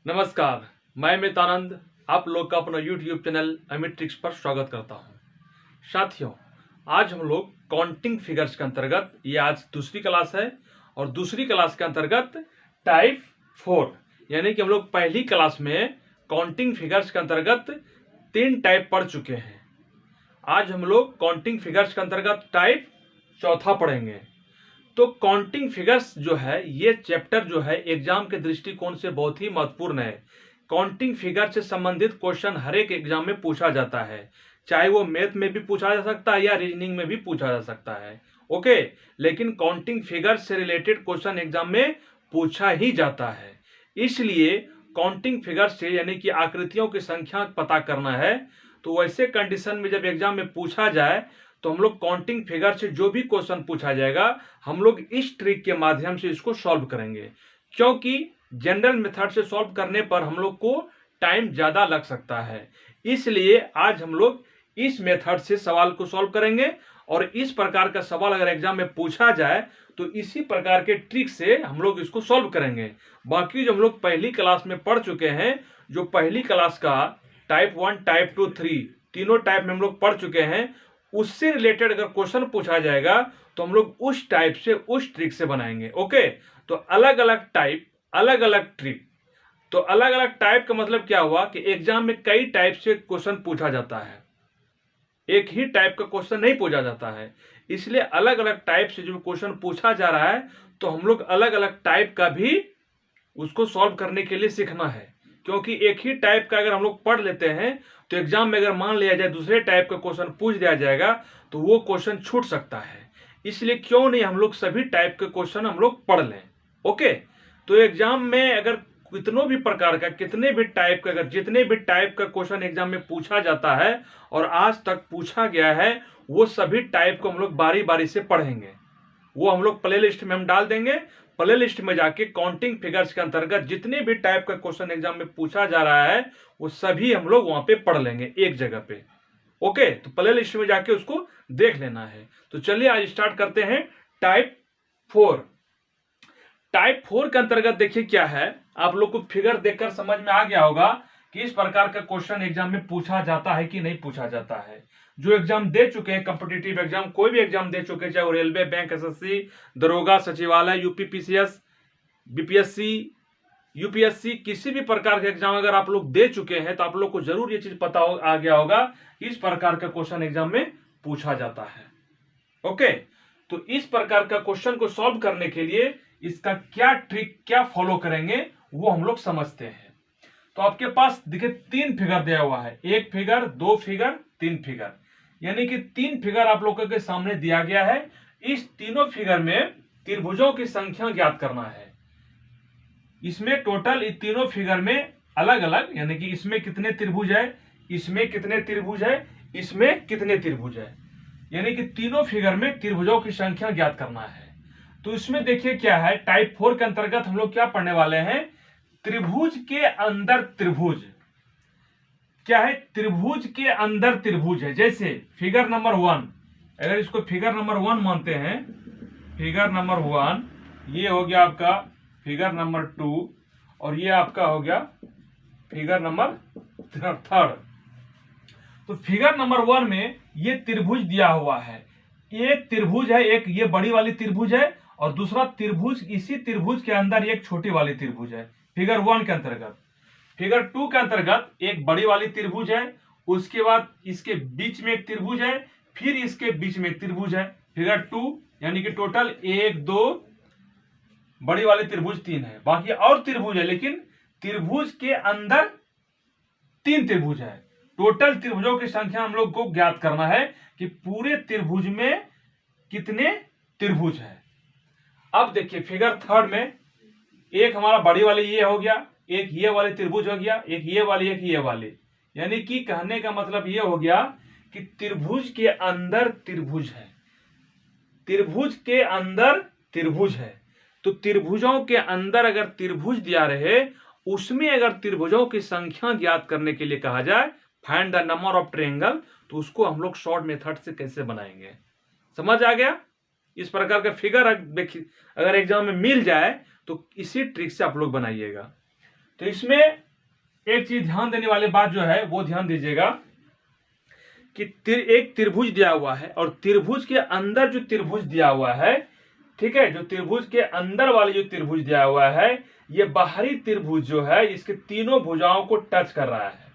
नमस्कार, मैं मितानंद आप लोग का अपना YouTube चैनल अमित ट्रिक्स पर स्वागत करता हूं। साथियों, आज हम लोग काउंटिंग फिगर्स के अंतर्गत, ये आज दूसरी क्लास है और दूसरी क्लास के अंतर्गत टाइप 4 यानी कि हम लोग पहली क्लास में काउंटिंग फिगर्स के अंतर्गत 3 टाइप पढ़ चुके हैं। आज हम लोग काउंटिंग फिगर्स के अंतर्गत टाइप चौथा पढ़ेंगे। तो काउंटिंग फिगर्स जो है, ये चैप्टर जो है एग्जाम के दृष्टिकोण से बहुत ही महत्वपूर्ण है। काउंटिंग फिगर से संबंधित क्वेश्चन हर एक एग्जाम में पूछा जाता है, चाहे वो मैथ में भी पूछा जा सकता है या रीजनिंग में भी पूछा जा सकता है। ओके, लेकिन काउंटिंग फिगर से रिलेटेड क्वेश्चन एग्जाम में पूछा ही जाता है। इसलिए काउंटिंग फिगर से यानी कि आकृतियों की संख्या पता करना है, तो वैसे कंडीशन में जब एग्जाम में पूछा जाए तो हम लोग काउंटिंग फिगर से जो भी क्वेश्चन पूछा जाएगा हम लोग इस ट्रिक के माध्यम से इसको सॉल्व करेंगे, क्योंकि जनरल मेथड से सॉल्व करने पर हम लोग को टाइम ज्यादा लग सकता है। इसलिए आज हम लोग इस मेथड से सवाल को सॉल्व करेंगे और इस प्रकार का सवाल अगर एग्जाम में पूछा जाए तो इसी प्रकार के ट्रिक से हम लोग इसको सॉल्व करेंगे। बाकी जो हम लोग पहली क्लास में पढ़ चुके हैं, जो पहली क्लास का टाइप 1 टाइप 2 3 तीनों टाइप में हम लोग पढ़ चुके हैं, उससे रिलेटेड अगर क्वेश्चन पूछा जाएगा तो हम लोग उस टाइप से उस ट्रिक से बनाएंगे। ओके, तो अलग अलग टाइप अलग अलग ट्रिक। तो अलग अलग टाइप का मतलब क्या हुआ कि एग्जाम में कई टाइप से क्वेश्चन पूछा जाता है, एक ही टाइप का क्वेश्चन नहीं पूछा जाता है। इसलिए अलग अलग टाइप से जो क्वेश्चन पूछा जा रहा है तो हम लोग अलग अलग टाइप का भी उसको सॉल्व करने के लिए सीखना है, क्योंकि एक ही टाइप का अगर हम लोग पढ़ लेते हैं तो एग्जाम में अगर मान लिया जाए दूसरे टाइप का क्वेश्चन पूछ दिया जाएगा तो वो क्वेश्चन छूट सकता है। इसलिए क्यों नहीं हम लोग सभी टाइप के क्वेश्चन हम लोग पढ़ लें। ओके, तो एग्जाम में अगर कितनों भी प्रकार का, कितने भी टाइप का, अगर जितने भी टाइप का क्वेश्चन एग्जाम में पूछा जाता है और आज तक पूछा गया है, वो सभी टाइप को हम लोग बारी बारी से पढ़ेंगे। वो हम लोग प्ले लिस्ट में हम डाल देंगे। प्ले लिस्ट में जाके काउंटिंग फिगर्स के अंतर्गत जितने भी टाइप का क्वेश्चन एग्जाम में पूछा जा रहा है वो सभी हम लोग वहां पे पढ़ लेंगे एक जगह पे। ओके, तो प्ले लिस्ट में जाके उसको देख लेना है। तो चलिए आज स्टार्ट करते हैं टाइप 4। टाइप 4 के अंतर्गत देखिए क्या है, आप लोग को फिगर देखकर समझ में आ गया होगा कि इस प्रकार का क्वेश्चन एग्जाम में पूछा जाता है कि नहीं पूछा जाता है। जो एग्जाम दे चुके हैं, कॉम्पिटिटिव एग्जाम कोई भी एग्जाम दे चुके हैं, चाहे वो रेलवे, बैंक, एसएससी, दरोगा, सचिवालय, यूपी पीसीएस, बीपीएससी, यूपीएससी, किसी भी प्रकार के एग्जाम अगर आप लोग दे चुके हैं तो आप लोग को जरूर ये चीज पता आ गया होगा कि इस प्रकार का क्वेश्चन एग्जाम में पूछा जाता है। ओके, तो इस प्रकार का क्वेश्चन को सॉल्व करने के लिए इसका क्या ट्रिक, क्या फॉलो करेंगे वो हम लोग समझते हैं। तो आपके पास देखिए 3 फिगर दिया हुआ है, 1 फिगर, 2 फिगर, 3 फिगर, यानी कि 3 फिगर आप लोगों के सामने दिया गया है। इस तीनों फिगर में त्रिभुजों की संख्या ज्ञात करना है। इसमें टोटल इन तीनों फिगर में अलग अलग, यानी कि इसमें कितने त्रिभुज है, इसमें कितने त्रिभुज है, इसमें कितने त्रिभुज है, यानी कि तीनों फिगर में त्रिभुजों की संख्या ज्ञात करना है। तो इसमें देखिए क्या है, टाइप 4 के अंतर्गत हम लोग क्या पढ़ने वाले हैं, त्रिभुज के अंदर त्रिभुज। क्या है, त्रिभुज के अंदर त्रिभुज है। जैसे फिगर नंबर 1, अगर इसको फिगर नंबर 1 मानते हैं, फिगर नंबर 1, ये हो गया आपका फिगर नंबर 2 और ये आपका हो गया फिगर नंबर 3। तो फिगर नंबर 1 में ये त्रिभुज दिया हुआ है, एक त्रिभुज है, एक ये बड़ी वाली त्रिभुज है और दूसरा त्रिभुज, इसी त्रिभुज के अंदर एक छोटी वाली त्रिभुज है फिगर 1 के अंतर्गत। फिगर 2 के अंतर्गत एक बड़ी वाली त्रिभुज है, उसके बाद इसके बीच में एक त्रिभुज है, फिर इसके बीच में एक त्रिभुज है फिगर 2, यानी कि टोटल 1 2 बड़ी वाली त्रिभुज 3 है। बाकी और त्रिभुज है, लेकिन त्रिभुज के अंदर 3 त्रिभुज है। टोटल त्रिभुजों की संख्या हम लोग को ज्ञात करना है कि पूरे त्रिभुज में कितने त्रिभुज है। अब देखिए फिगर 3 में एक हमारा बड़ी वाली ये हो गया, एक ये वाली त्रिभुज हो गया, एक ये वाली, एक ये वाली, यानी कि कहने का मतलब ये हो गया कि त्रिभुज के अंदर त्रिभुज है, त्रिभुज के अंदर त्रिभुज है। तो त्रिभुजों के अंदर अगर त्रिभुज दिया रहे, उसमें अगर त्रिभुजों की संख्या ज्ञात करने के लिए कहा जाए find the number of triangle, तो उसको हम लोग शॉर्ट मेथड से कैसे बनाएंगे, समझ आ गया। इस प्रकार का फिगर अगर एग्जाम में मिल जाए तो इसी ट्रिक से आप लोग बनाइएगा। तो इसमें एक चीज ध्यान देने वाली बात जो है वो ध्यान दीजिएगा कि एक त्रिभुज दिया हुआ है और त्रिभुज के अंदर जो त्रिभुज दिया हुआ है, ठीक है, जो त्रिभुज के अंदर वाली जो त्रिभुज दिया हुआ है, ये बाहरी त्रिभुज जो है इसके तीनों भुजाओं को टच कर रहा है।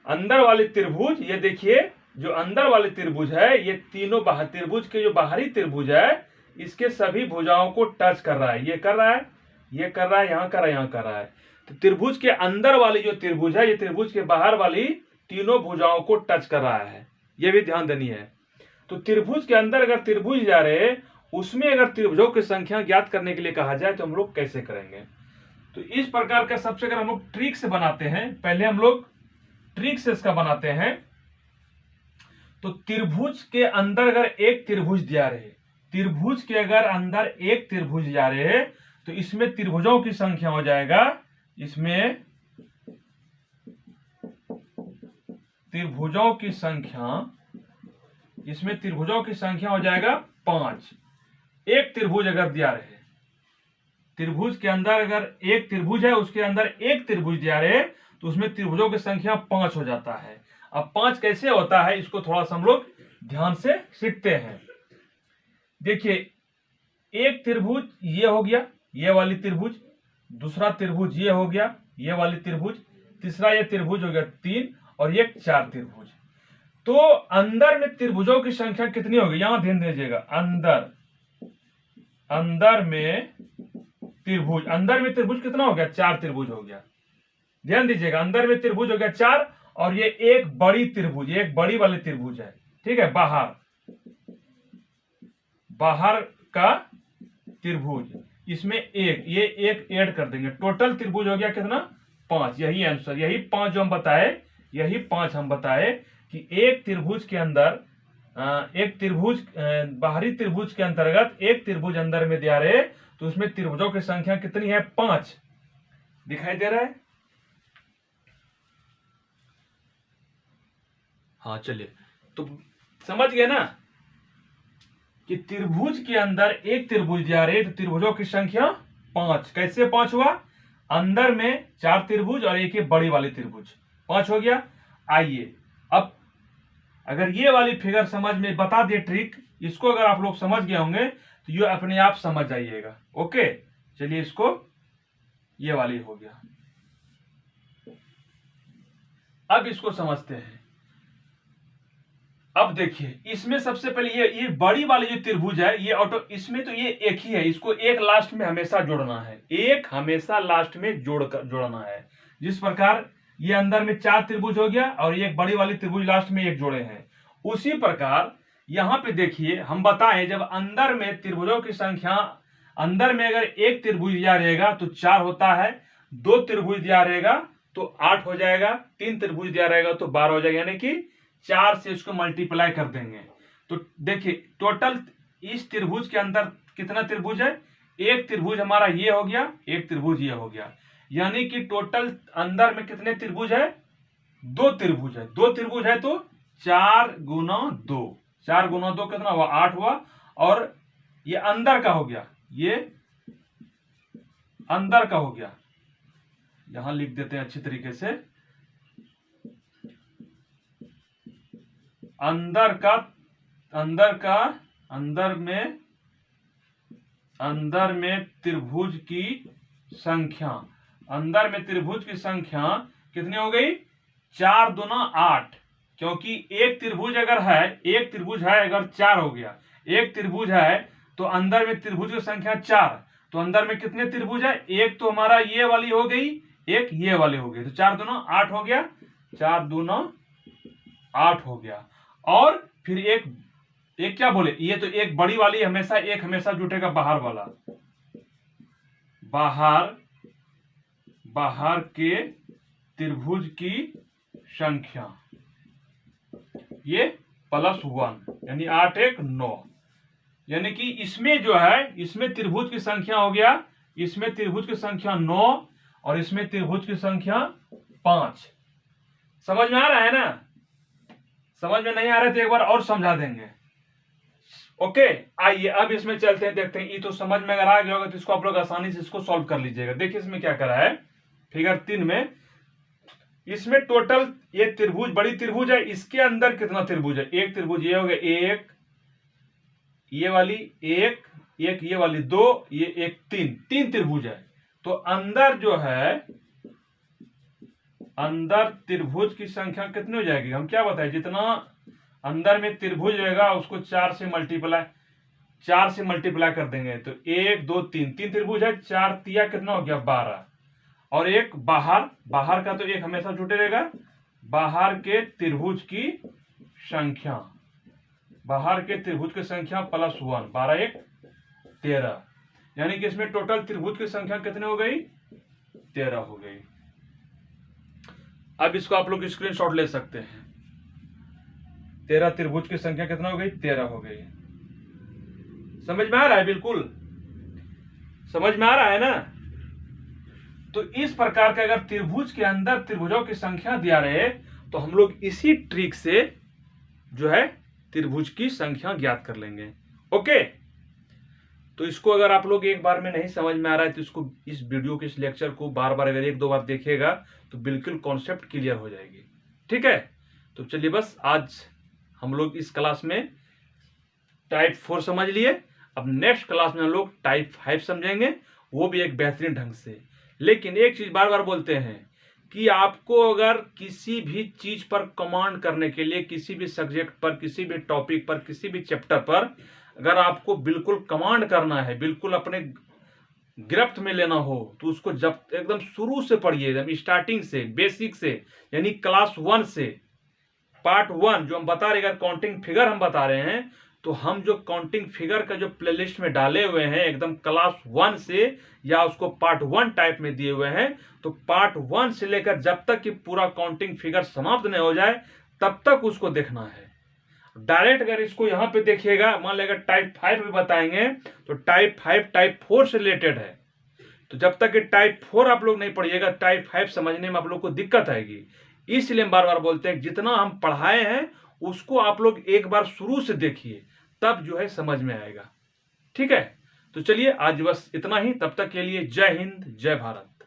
अंदर वाली त्रिभुज, ये देखिए जो अंदर वाली त्रिभुज है, ये तीनों बाहर त्रिभुज के जो बाहरी त्रिभुज है इसके सभी भुजाओं को टच कर रहा है। ये कर रहा है, ये कर रहा है, यहां कर रहा है, यहां कर रहा है। तो त्रिभुज के अंदर वाली जो त्रिभुज है, ये त्रिभुज के बाहर वाली तीनों भुजाओं को टच कर रहा है। ये भी ध्यान देनी है। तो त्रिभुज के अंदर अगर त्रिभुज जा रहे, उसमें अगर त्रिभुजों की संख्या ज्ञात करने के लिए कहा जाए तो हम लोग कैसे करेंगे? तो इस प्रकार का सबसे अगर हम लोग ट्रिक से बनाते हैं, पहले हम लोग ट्रिक से इसका बनाते हैं। तो त्रिभुज के अंदर अगर एक त्रिभुज दिया रहे, त्रिभुज के अगर अंदर एक त्रिभुज जा रहे, तो इसमें त्रिभुजों की संख्या हो जाएगा, इसमें त्रिभुजों की संख्या, इसमें त्रिभुजों की संख्या हो जाएगा 5। एक त्रिभुज अगर दिया रहे, त्रिभुज के अंदर अगर एक त्रिभुज है, उसके अंदर एक त्रिभुज दिया रहे, तो उसमें त्रिभुजों की संख्या 5 हो जाता है। अब 5 कैसे होता है, इसको थोड़ा सा हम लोग ध्यान से सीखते हैं। देखिए, एक त्रिभुज ये हो गया, ये वाली त्रिभुज, दूसरा त्रिभुज ये हो गया, ये वाली त्रिभुज, तीसरा ये त्रिभुज हो गया 3, और ये 4 त्रिभुज। तो अंदर में त्रिभुजों की संख्या कितनी होगी, यहां ध्यान दीजिएगा। अंदर में त्रिभुज कितना हो गया, 4 त्रिभुज हो गया। ध्यान दीजिएगा, अंदर में त्रिभुज हो गया 4, और ये एक बड़ी त्रिभुज, एक बड़ी वाली त्रिभुज है, ठीक है, बाहर का त्रिभुज, इसमें ये एक ऐड कर देंगे, टोटल त्रिभुज हो गया कितना, 5। यही आंसर, यही 5 जो हम बताए, यही 5 हम बताए कि एक त्रिभुज के अंदर एक त्रिभुज, बाहरी त्रिभुज के अंतर्गत एक त्रिभुज अंदर में दिया रहे, तो उसमें त्रिभुजों की संख्या कितनी है, 5। दिखाई दे रहा है? हाँ, चलिए, तो समझ गए ना कि त्रिभुज के अंदर एक त्रिभुज दिया रहे, तो त्रिभुजों की संख्या 5। कैसे 5 हुआ, अंदर में 4 त्रिभुज और एक ही बड़ी वाली त्रिभुज, 5 हो गया। आइए अब अगर ये वाली फिगर समझ में बता दिए ट्रिक, इसको अगर आप लोग समझ गए होंगे तो ये अपने आप समझ जाइएगा। ओके, चलिए, इसको ये वाली हो गया। अब इसको समझते हैं। अब देखिए, इसमें सबसे पहले ये बड़ी वाली जो त्रिभुज है, ये इसमें तो ये एक ही है, इसको एक लास्ट में हमेशा जोड़ना है, एक हमेशा लास्ट में जोड़ना है। जिस प्रकार ये अंदर में 4 त्रिभुज हो गया और ये एक बड़ी वाली त्रिभुज लास्ट में एक जोड़े हैं, उसी प्रकार यहां पे देखिए हम बताएं, जब अंदर में त्रिभुजों की संख्या, अंदर में अगर एक त्रिभुज दिया रहेगा तो 4 होता है, 2 त्रिभुज दिया रहेगा तो 8 हो जाएगा, 3 त्रिभुज दिया रहेगा तो 12 हो जाएगा, यानी कि 4 से इसको मल्टीप्लाई कर देंगे। तो देखिए, टोटल इस त्रिभुज के अंदर कितना त्रिभुज है, एक त्रिभुज हमारा ये हो गया, एक त्रिभुज ये हो गया, यानी कि टोटल अंदर में कितने त्रिभुज है, 2 त्रिभुज है। 2 त्रिभुज है तो 4 गुना 2, 4 गुना 2 कितना हुआ, 8 हुआ। और ये अंदर का हो गया, ये अंदर का हो गया, यहां लिख देते हैं अच्छी तरीके से, अंदर में त्रिभुज की संख्या, अंदर में त्रिभुज की संख्या कितनी हो गई, 4 दूना 8, क्योंकि एक त्रिभुज अगर है, एक त्रिभुज है अगर 4 हो गया, एक त्रिभुज है तो अंदर में त्रिभुज की संख्या 4, तो अंदर में कितने त्रिभुज है, एक तो हमारा ये वाली हो गई, एक ये वाली हो गई, तो 4 दूना 8 हो गया, 4 दूना 8 हो गया। और फिर एक क्या बोले, ये तो एक बड़ी वाली हमेशा जुटेगा, बाहर वाला, बाहर के त्रिभुज की संख्या, ये +1, यानी 8 1 9, यानी कि इसमें जो है, इसमें त्रिभुज की संख्या हो गया, इसमें त्रिभुज की संख्या 9 और इसमें त्रिभुज की संख्या 5। समझ में आ रहा है ना? समझ में नहीं आ रहा तो एक बार और समझा देंगे। ओके, आइए अब इसमें चलते हैं, देखते हैं। ये तो समझ में अगर आ गया होगा तो इसको आप लोग आसानी से इसको सॉल्व कर लीजिएगा। देखिए इसमें क्या करा है, फिगर 3 में इसमें टोटल ये त्रिभुज, बड़ी त्रिभुज है, इसके अंदर कितना त्रिभुज है? एक त्रिभुज ये हो गया, एक ये वाली, एक ये वाली, दो ये एक, तीन त्रिभुज है। तो अंदर जो है, अंदर त्रिभुज की संख्या कितनी हो जाएगी? हम क्या बताएं, जितना अंदर में त्रिभुज रहेगा उसको 4 से मल्टीप्लाई कर देंगे। तो 1 2 3 त्रिभुज है, 4 तिया कितना हो गया? 12। और एक बाहर का तो एक हमेशा जुटे रहेगा, बाहर के त्रिभुज की संख्या, बाहर के त्रिभुज की संख्या +1, 12 1 13, यानी कि इसमें टोटल त्रिभुज की संख्या कितनी हो गई? 13 हो गई। अब इसको आप लोग स्क्रीनशॉट ले सकते हैं। 13 त्रिभुज की संख्या कितना हो गई? 13 हो गई। समझ में आ रहा है? बिल्कुल समझ में आ रहा है ना? तो इस प्रकार का अगर त्रिभुज के अंदर त्रिभुजों की संख्या दिया रहे तो हम लोग इसी ट्रिक से जो है त्रिभुज की संख्या ज्ञात कर लेंगे। ओके, तो इसको अगर आप लोग एक बार में नहीं समझ में आ रहा है तो इसको, इस वीडियो के इस लेक्चर को बार बार अगर 1 2 बार देखिएगा तो बिल्कुल कॉन्सेप्ट क्लियर हो जाएगी। ठीक है, तो चलिए बस आज हम लोग इस क्लास में टाइप 4 समझ लिए। अब नेक्स्ट क्लास में हम लोग टाइप 5 समझेंगे, वो भी एक बेहतरीन ढंग से। लेकिन एक चीज बार बार बोलते हैं कि आपको अगर किसी भी चीज पर कमांड करने के लिए, किसी भी सब्जेक्ट पर, किसी भी टॉपिक पर, किसी भी चैप्टर पर अगर आपको बिल्कुल कमांड करना है, बिल्कुल अपने गिरफ्त में लेना हो, तो उसको जब एकदम शुरू से पढ़िए, एकदम स्टार्टिंग से, बेसिक से, यानी क्लास 1 से, पार्ट 1 जो हम बता रहे हैं, काउंटिंग फिगर हम बता रहे हैं, तो हम जो काउंटिंग फिगर का जो प्लेलिस्ट में डाले हुए हैं एकदम क्लास 1 से, या उसको पार्ट 1 टाइप में दिए हुए हैं, तो पार्ट 1 से लेकर जब तक कि पूरा काउंटिंग फिगर समाप्त नहीं हो जाए तब तक उसको देखना है। डायरेक्ट अगर इसको यहां पे देखिएगा, मान लीजिए टाइप 5 भी बताएंगे तो टाइप 5 टाइप 4 से रिलेटेड है, तो जब तक कि टाइप 4 आप लोग नहीं पढ़िएगा टाइप 5 समझने में आप लोग को दिक्कत आएगी। इसलिए हम बार बार बोलते हैं जितना हम पढ़ाए हैं उसको आप लोग एक बार शुरू से देखिए, तब जो है समझ में आएगा। ठीक है, तो चलिए आज बस इतना ही, तब तक के लिए जय हिंद जय भारत।